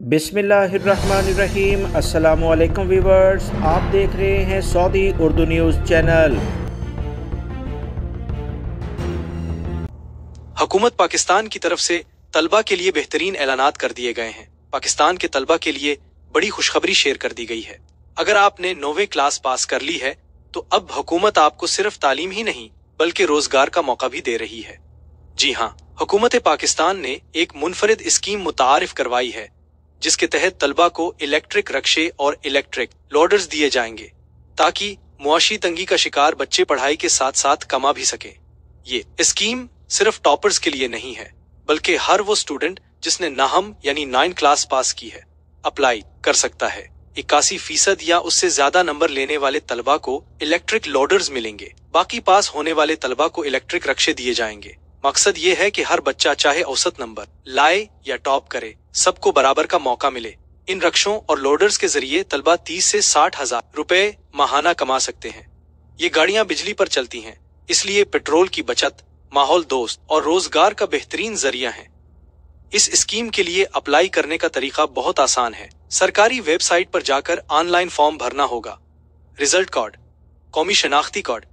बिस्मिल्लाहिर्रहमानिर्रहीम। अस्सलामुअलैकुम व्यूअर्स, आप देख रहे हैं सऊदी उर्दू न्यूज़ चैनल। हुकूमत पाकिस्तान की तरफ से तलबा के लिए बेहतरीन ऐलानात कर दिए गए हैं। पाकिस्तान के तलबा के लिए बड़ी खुशखबरी शेयर कर दी गई है। अगर आपने 9वीं क्लास पास कर ली है तो अब हुकूमत आपको सिर्फ तालीम ही नहीं बल्कि रोजगार का मौका भी दे रही है। जी हाँ, हुकूमत पाकिस्तान ने एक मुनफरिद स्कीम मुतारिफ करवाई है जिसके तहत तलबा को इलेक्ट्रिक रक्शे और इलेक्ट्रिक लोडर्स दिए जाएंगे ताकि मुआशी तंगी का शिकार बच्चे पढ़ाई के साथ साथ कमा भी सकें। ये स्कीम सिर्फ टॉपर्स के लिए नहीं है बल्कि हर वो स्टूडेंट जिसने नाहम यानी 9 क्लास पास की है अप्लाई कर सकता है। 81% या उससे ज्यादा नंबर लेने वाले तलबा को इलेक्ट्रिक लोडर्स मिलेंगे। बाकी पास होने वाले तलबा को इलेक्ट्रिक रक्शे दिए जाएंगे। मकसद ये है कि हर बच्चा चाहे औसत नंबर लाए या टॉप करे, सबको बराबर का मौका मिले। इन रक्षों और लोडर्स के जरिए तलबा 30 से 60 हजार रुपए माहाना कमा सकते हैं। ये गाड़ियां बिजली पर चलती हैं, इसलिए पेट्रोल की बचत, माहौल दोस्त और रोजगार का बेहतरीन जरिया है। इस स्कीम के लिए अप्लाई करने का तरीका बहुत आसान है। सरकारी वेबसाइट पर जाकर ऑनलाइन फॉर्म भरना होगा। रिजल्ट कार्ड, कौमी शनाख्ती कार्ड,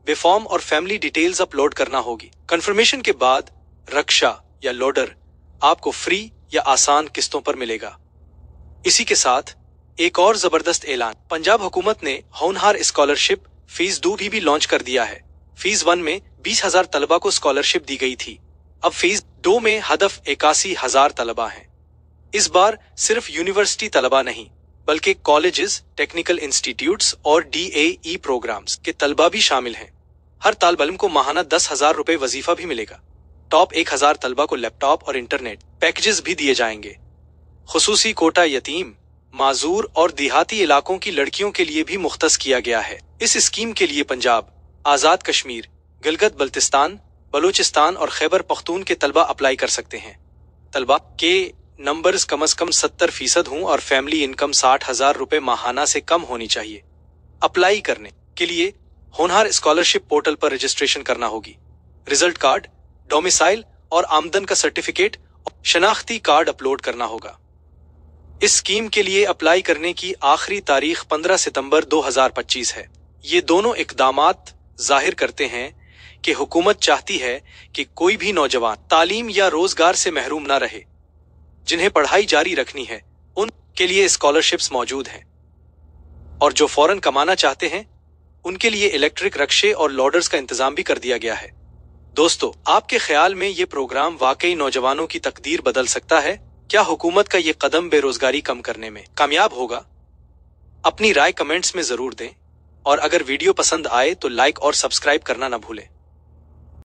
बेफॉर्म और फैमिली डिटेल्स अपलोड करना होगी। कंफर्मेशन के बाद रक्षा या लोडर आपको फ्री या आसान किस्तों पर मिलेगा। इसी के साथ एक और जबरदस्त ऐलान, पंजाब हुकूमत ने होनहार स्कॉलरशिप फीस 2 भी लॉन्च कर दिया है। फीस 1 में 20,000 तलबा को स्कॉलरशिप दी गई थी। अब फीस 2 में हदफ 81,000 तलबा हैं। इस बार सिर्फ यूनिवर्सिटी तलबा नहीं बल्कि कॉलेजेस, टेक्निकल इंस्टीट्यूट्स और DAE प्रोग्राम्स के तलबा भी शामिल हैं। हर तालिब इल्म को माहाना 10,000 रुपए वजीफा भी मिलेगा। टॉप 1,000 तलबा को लैपटॉप और इंटरनेट पैकेजेस भी दिए जाएंगे। खुसूसी कोटा यतीम, माजूर और देहाती इलाकों की लड़कियों के लिए भी मुख्तस किया गया है। इस स्कीम के लिए पंजाब, आजाद कश्मीर, गिलगित बल्तिस्तान, बलूचिस्तान और खैबर पख्तून के तलबा अप्लाई कर सकते हैं। तलबा के नंबर्स कम से कम 70% हों और फैमिली इनकम 60,000 रुपए माहाना से कम होनी चाहिए। अप्लाई करने के लिए होनहार स्कॉलरशिप पोर्टल पर रजिस्ट्रेशन करना होगी। रिजल्ट कार्ड, डोमिसाइल और आमदन का सर्टिफिकेट और शनाख्ती कार्ड अपलोड करना होगा। इस स्कीम के लिए अप्लाई करने की आखिरी तारीख 15 सितंबर 2025 है। ये दोनों इकदामात जाहिर करते हैं कि हुकूमत चाहती है कि कोई भी नौजवान तालीम या रोजगार से महरूम न रहे। जिन्हें पढ़ाई जारी रखनी है उनके लिए स्कॉलरशिप्स मौजूद हैं और जो फौरन कमाना चाहते हैं उनके लिए इलेक्ट्रिक रक्शे और लोडर्स का इंतजाम भी कर दिया गया है। दोस्तों, आपके ख्याल में ये प्रोग्राम वाकई नौजवानों की तकदीर बदल सकता है? क्या हुकूमत का ये कदम बेरोजगारी कम करने में कामयाब होगा? अपनी राय कमेंट्स में जरूर दें और अगर वीडियो पसंद आए तो लाइक और सब्सक्राइब करना न भूलें।